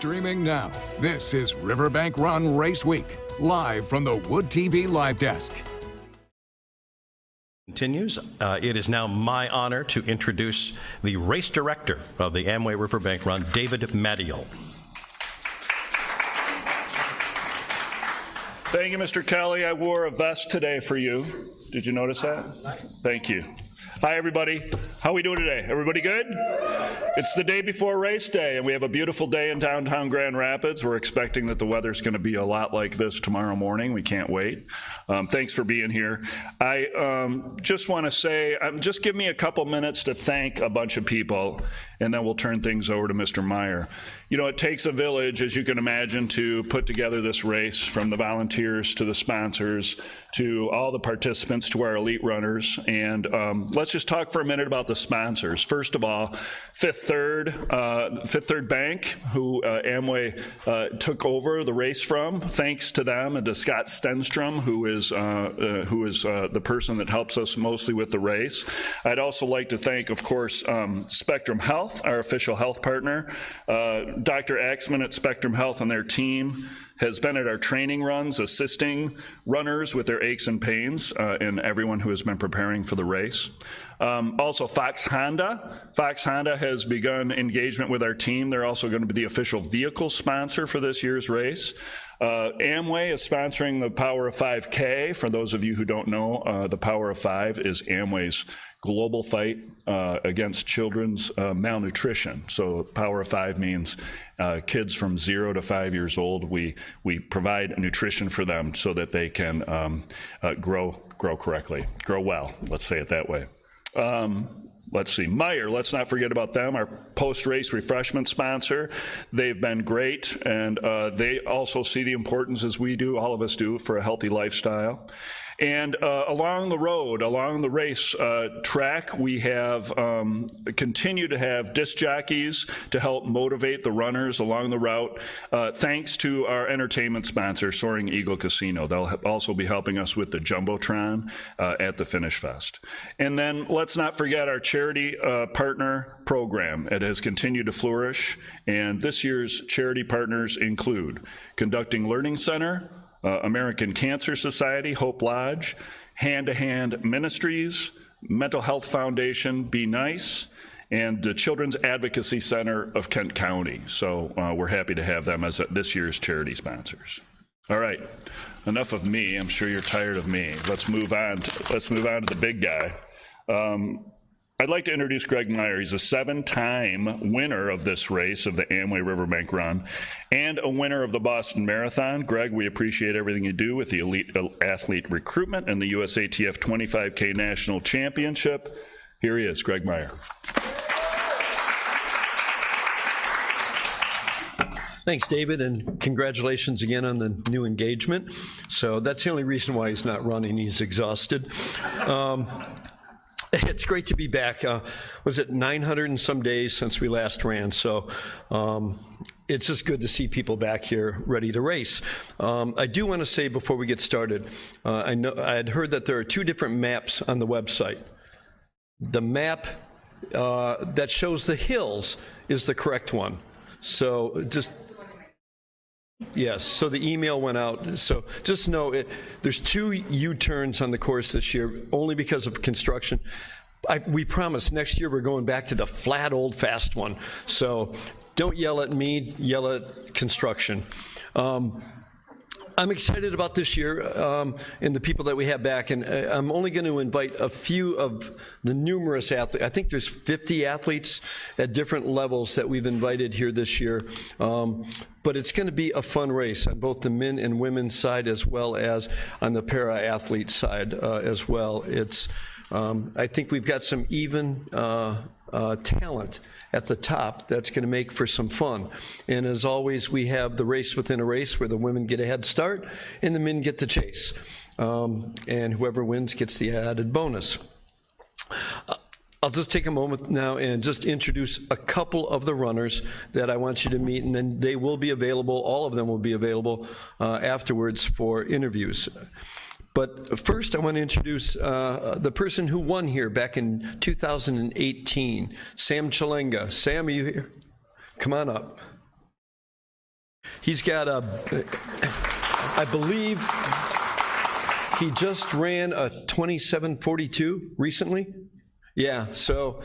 Streaming now, this is River Bank Run Race Week, live from the Wood TV Live Desk. Continues. It is now my honor to introduce the race director of the Amway River Bank Run, David Mattiel. Thank you, Mr. Kelly. I wore a vest today for you. Did you notice that? Thank you. Hi, everybody. How are we doing today? Everybody good? It's the day before race day, and we have a beautiful day in downtown Grand Rapids. We're expecting that the weather's going to be a lot like this tomorrow morning. We can't wait. Thanks for being here. I just want to say, just give me a couple minutes to thank a bunch of people, and then we'll turn things over to Mr. Meyer. You know, it takes a village, as you can imagine, to put together this race, from the volunteers to the sponsors to all the participants to our elite runners. And let's just talk for a minute about the sponsors. First of all, Fifth Third Bank, who Amway took over the race from. Thanks to them and to Scott Stenstrom, who is the person that helps us mostly with the race. I'd also like to thank, of course, Spectrum Health, our official health partner. Dr. Axman at Spectrum Health and their team has been at our training runs, assisting runners with their aches and pains, and everyone who has been preparing for the race. Also, Fox Honda. Fox Honda has begun engagement with our team. They're also going to be the official vehicle sponsor for this year's race. Amway is sponsoring the Power of 5K. For those of you who don't know, the Power of 5 is Amway's global fight against children's malnutrition. So Power of 5 means kids from 0 to 5 years old. We provide nutrition for them so that they can grow correctly, grow well, let's say it that way. Let's see, Meyer, let's not forget about them, our post-race refreshment sponsor. They've been great, and they also see the importance, as we do, all of us do, for a healthy lifestyle. And along the road, along the race track, we have continue to have disc jockeys to help motivate the runners along the route, thanks to our entertainment sponsor, Soaring Eagle Casino. They'll also be helping us with the Jumbotron at the Finish Fest. And then let's not forget our charity partner program. It has continued to flourish, and this year's charity partners include Conducting Learning Center, American Cancer Society, Hope Lodge, Hand to Hand Ministries, Mental Health Foundation, Be Nice, and the Children's Advocacy Center of Kent County. So we're happy to have them as this year's charity sponsors. All right, enough of me. I'm sure you're tired of me. Let's move on. Let's move on to the big guy. I'd like to introduce Greg Meyer. He's a 7-time winner of this race, of the Amway River Bank Run, and a winner of the Boston Marathon. Greg, we appreciate everything you do with the elite athlete recruitment and the USATF 25K National Championship. Here he is, Greg Meyer. Thanks, David, and congratulations again on the new engagement. So that's the only reason why he's not running. He's exhausted. It's great to be back. Was it 900 and some days since we last ran? So it's just good to see people back here ready to race. I do want to say before we get started, I had heard that there are 2 different maps on the website. The map that shows the hills is the correct one. So just... Yes, so the email went out. So just know there's 2 U-turns on the course this year, only because of construction. We promise next year we're going back to the flat, old, fast one. So don't yell at me, yell at construction. I'm excited about this year and the people that we have back, and I'm only going to invite a few of the numerous athletes. I think there's 50 athletes at different levels that we've invited here this year, but it's going to be a fun race on both the men and women's side as well as on the para-athlete side as well. I think we've got some even talent at the top that's going to make for some fun. And as always, we have the race within a race where the women get a head start and the men get to chase. And whoever wins gets the added bonus. I'll just take a moment now and just introduce a couple of the runners that I want you to meet, and then they will be available, all of them will be available afterwards for interviews. But first, I want to introduce the person who won here back in 2018, Sam Chalenga. Sam, are you here? Come on up. He's got I believe he just ran a 27:42 recently. Yeah, so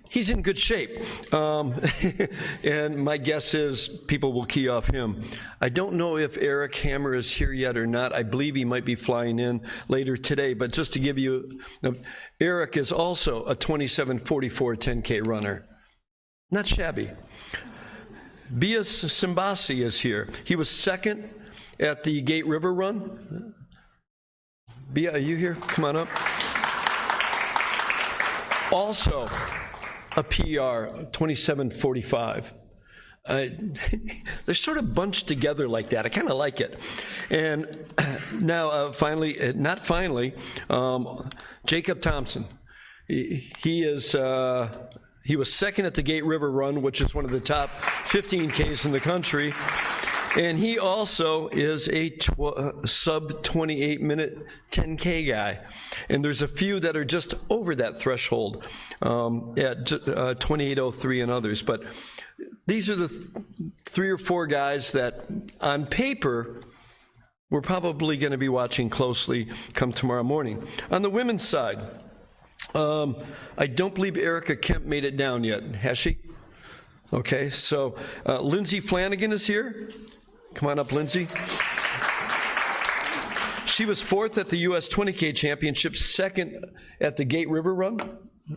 he's in good shape. And my guess is people will key off him. I don't know if Eric Hammer is here yet or not. I believe he might be flying in later today. But just to give you, Eric is also a 27:44 10K runner. Not shabby. Bias Simbasi is here. He was second at the Gate River Run. Bia, are you here? Come on up. Also, a PR, 27:45. They're sort of bunched together like that. I kind of like it. And now, not finally, Jacob Thompson. He was second at the Gate River Run, which is one of the top 15 Ks in the country. And he also is a sub-28-minute 10K guy. And there's a few that are just over that threshold at 28:03 and others. But these are the 3 or 4 guys that, on paper, we're probably going to be watching closely come tomorrow morning. On the women's side, I don't believe Erica Kemp made it down yet. Has she? Okay, so Lindsay Flanagan is here. Come on up, Lindsay. She was 4th at the U.S. 20K Championship, 2nd at the Gate River Run,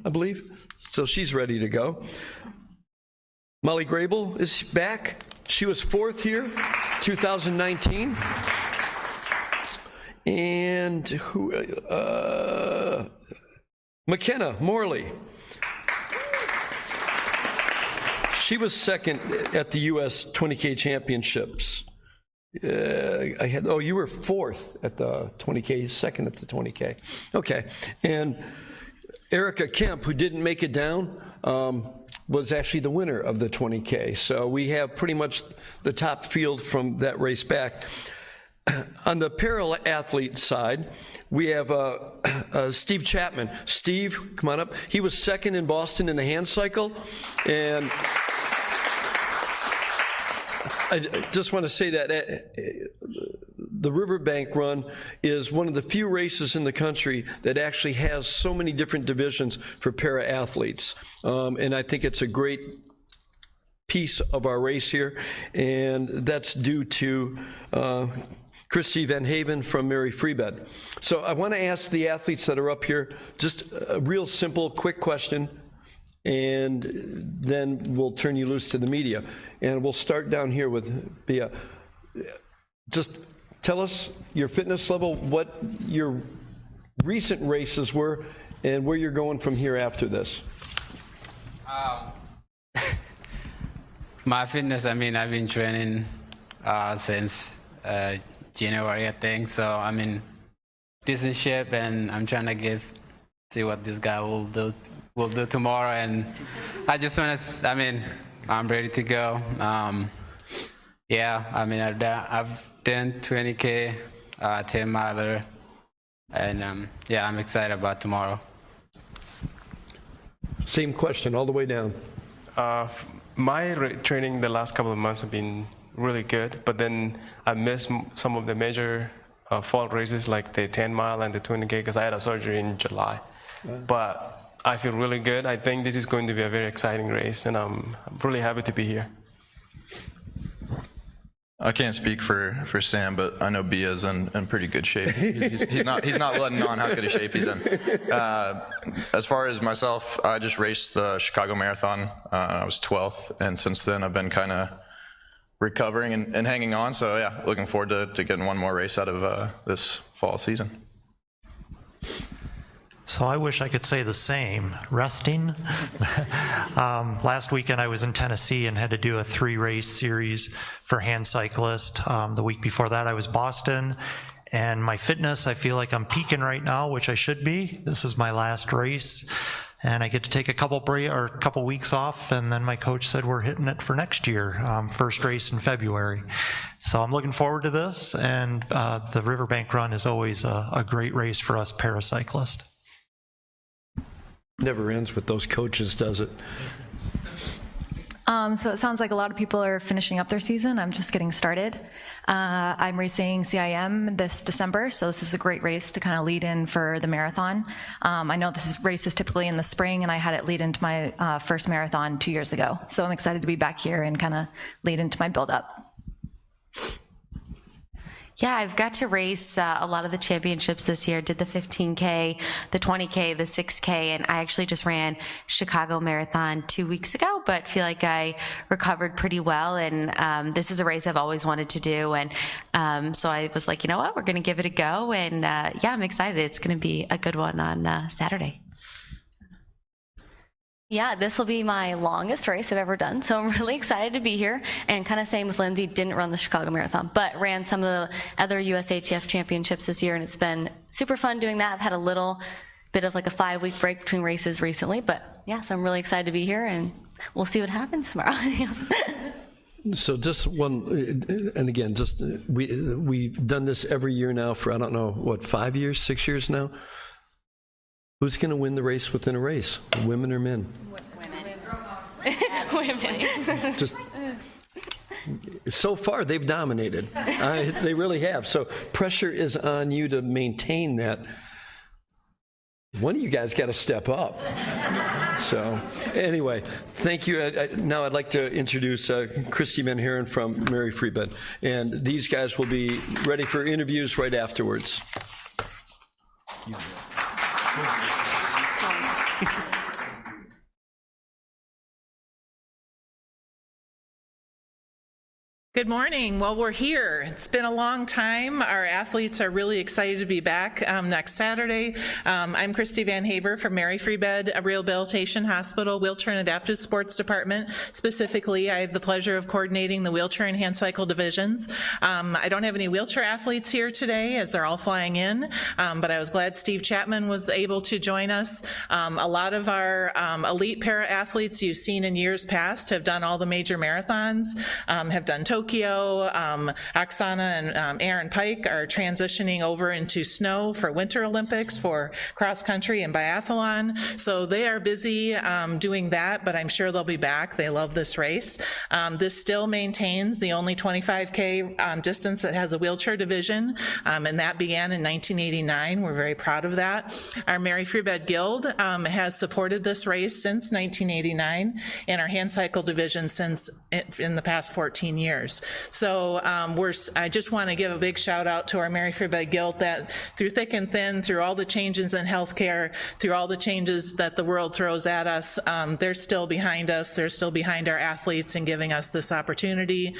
I believe. So she's ready to go. Molly Grable is back. She was 4th here, 2019. And who? McKenna Morley. She was 2nd at the U.S. 20K Championships. You were 4th at the 20K, 2nd at the 20K. Okay, and Erica Kemp, who didn't make it down, was actually the winner of the 20K. So we have pretty much the top field from that race back. On the para-athlete side, we have Steve Chapman. Steve, come on up. He was 2nd in Boston in the hand cycle, and I just want to say that the Riverbank Run is one of the few races in the country that actually has so many different divisions for para-athletes. And I think it's a great piece of our race here, and that's due to Christy Van Haven from Mary Freebed. So I want to ask the athletes that are up here just a real simple, quick question, and then we'll turn you loose to the media. And we'll start down here with Bia. Just tell us your fitness level, what your recent races were, and where you're going from here after this. My fitness, I've been training since January, I think. So I'm in decent shape, and I'm trying to see what this guy will do tomorrow. And I just want to, I'm ready to go. I've done 20K, 10 miler, and I'm excited about tomorrow. Same question all the way down. My training the last couple of months have been really good, but then I missed some of the major fall races like the 10 mile and the 20K because I had a surgery in July. But I feel really good. I think this is going to be a very exciting race, and I'm really happy to be here. I can't speak for Sam, but I know Bia's in pretty good shape. He's not letting on how good a shape he's in. As far as myself, I just raced the Chicago Marathon. I was 12th, and since then I've been kind of recovering and hanging on. So yeah, looking forward to getting one more race out of this fall season. So I wish I could say the same. Resting. Last weekend I was in Tennessee and had to do a 3-race series for hand cyclist. The week before that I was Boston. And my fitness, I feel like I'm peaking right now, which I should be. This is my last race. And I get to take a couple weeks off, and then my coach said we're hitting it for next year, first race in February. So I'm looking forward to this, and the Riverbank Run is always a great race for us paracyclists. Never ends with those coaches, does it? So it sounds like a lot of people are finishing up their season. I'm just getting started. I'm racing CIM this December, so this is a great race to kind of lead in for the marathon. I know race is typically in the spring, and I had it lead into my first marathon 2 years ago. So I'm excited to be back here and kind of lead into my build-up. Yeah, I've got to race a lot of the championships this year. Did the 15K, the 20K, the 6K, and I actually just ran Chicago Marathon 2 weeks ago, but feel like I recovered pretty well. And this is a race I've always wanted to do. And so I was like, you know what, we're going to give it a go. And yeah, I'm excited. It's going to be a good one on Saturday. Yeah, this will be my longest race I've ever done, so I'm really excited to be here. And kind of same with Lindsay, didn't run the Chicago Marathon, but ran some of the other USATF championships this year, and it's been super fun doing that. I've had a little bit of like a 5-week break between races recently, but yeah, so I'm really excited to be here, and we'll see what happens tomorrow. So just one, and again, just we've done this every year now for, I don't know, what, 5 years, 6 years now? Who's going to win the race within a race, women or men? Women. Just so far, they've dominated. They really have. So pressure is on you to maintain that. One of you guys got to step up. So anyway, thank you. Now I'd like to introduce Christy Manharan from Mary Free Bed. And these guys will be ready for interviews right afterwards. Good morning. Well, we're here. It's been a long time. Our athletes are really excited to be back next Saturday. I'm Christy Van Haver from Mary Free Bed Rehabilitation Hospital, Wheelchair and Adaptive Sports Department. Specifically, I have the pleasure of coordinating the wheelchair and hand cycle divisions. I don't have any wheelchair athletes here today as they're all flying in, but I was glad Steve Chapman was able to join us. A lot of our elite para-athletes you've seen in years past have done all the major marathons, have done Tokyo. Oksana and Aaron Pike are transitioning over into snow for Winter Olympics for cross country and biathlon. So they are busy doing that, but I'm sure they'll be back. They love this race. This still maintains the only 25K distance that has a wheelchair division, and that began in 1989. We're very proud of that. Our Mary Free Bed Guild has supported this race since 1989, and our hand cycle division since in the past 14 years. So I just want to give a big shout out to our Mary Free Bed Guild that through thick and thin, through all the changes in healthcare, through all the changes that the world throws at us, they're still behind us. They're still behind our athletes and giving us this opportunity.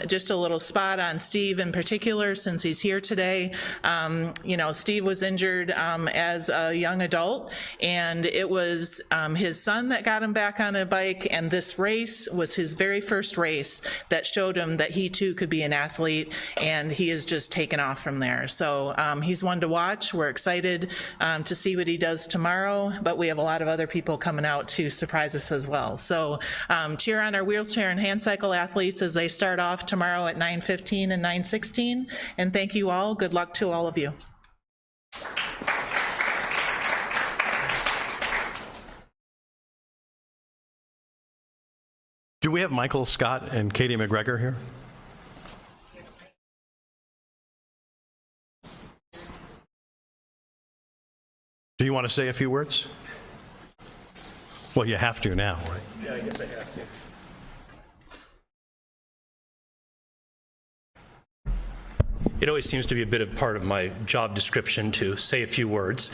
Just a little spot on Steve in particular, since he's here today. You know, Steve was injured as a young adult, and it was his son that got him back on a bike, and this race was his very first race that showed him that he too could be an athlete, and he has just taken off from there. So he's one to watch. We're excited to see what he does tomorrow, but we have a lot of other people coming out to surprise us as well. So cheer on our wheelchair and hand cycle athletes as they start off tomorrow at 9:15 and 9:16, and thank you all. Good luck to all of you. Do we have Michael Scott and Katie McGregor here? Do you want to say a few words? Well, you have to now, right? Yeah, I guess I have to. It always seems to be a bit of part of my job description to say a few words.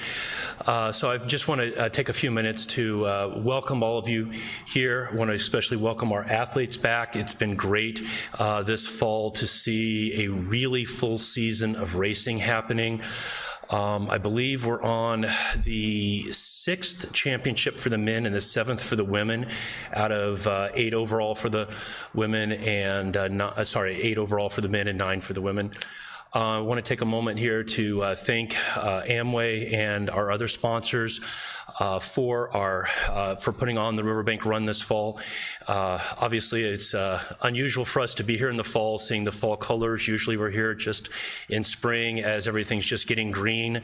So I just want to take a few minutes to welcome all of you here. I want to especially welcome our athletes back. It's been great this fall to see a really full season of racing happening. I believe we're on the 6th championship for the men and the 7th for the women, out of 8 overall for the women and 8 overall for the men and 9 for the women. I want to take a moment here to thank Amway and our other sponsors for putting on the Riverbank Run this fall. Obviously, it's unusual for us to be here in the fall, seeing the fall colors. Usually we're here just in spring as everything's just getting green.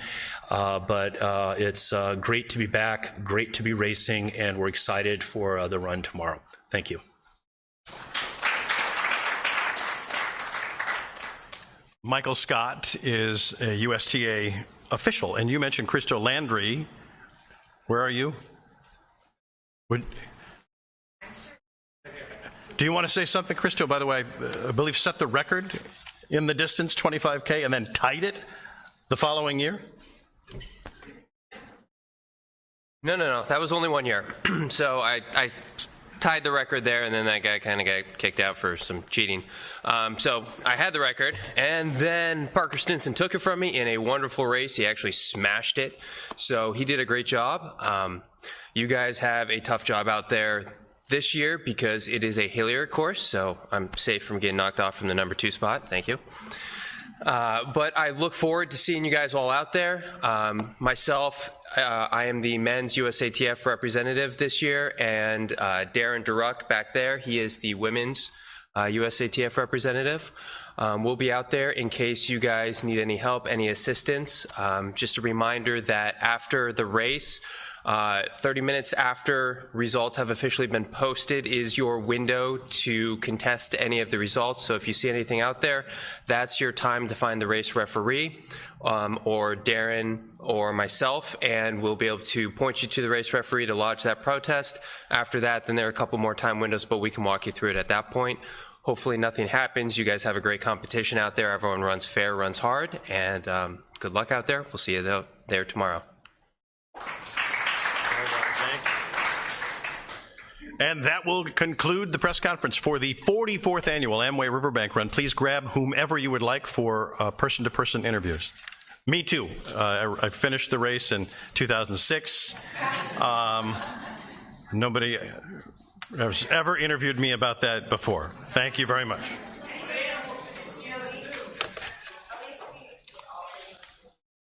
But it's great to be back, great to be racing, and we're excited for the run tomorrow. Thank you. Michael Scott is a USTA official, and you mentioned Christo Landry. Where are you? Do you want to say something, Christo? By the way, I believe set the record in the distance, 25K, and then tied it the following year? No. That was only 1 year. So I tied the record there, and then that guy kind of got kicked out for some cheating. So I had the record, and then Parker Stinson took it from me in a wonderful race. He actually smashed it. So he did a great job. You guys have a tough job out there this year because it is a Hillier course, so I'm safe from getting knocked off from the number 2 spot. Thank you. But I look forward to seeing you guys all out there. Myself, I am the men's USATF representative this year, and Darren Duruck back there, he is the women's USATF representative. We'll be out there in case you guys need any help, any assistance. Just a reminder that after the race, 30 minutes after results have officially been posted is your window to contest any of the results. So if you see anything out there, that's your time to find the race referee or Darren or myself, and we'll be able to point you to the race referee to lodge that protest. After that, then there are a couple more time windows, but we can walk you through it at that point. Hopefully nothing happens. You guys have a great competition out there. Everyone runs fair, runs hard, and good luck out there. We'll see you there tomorrow. And that will conclude the press conference for the 44th annual Amway River Bank Run. Please grab whomever you would like for person-to-person interviews. Me too. I finished the race in 2006. Nobody has ever interviewed me about that before. Thank you very much.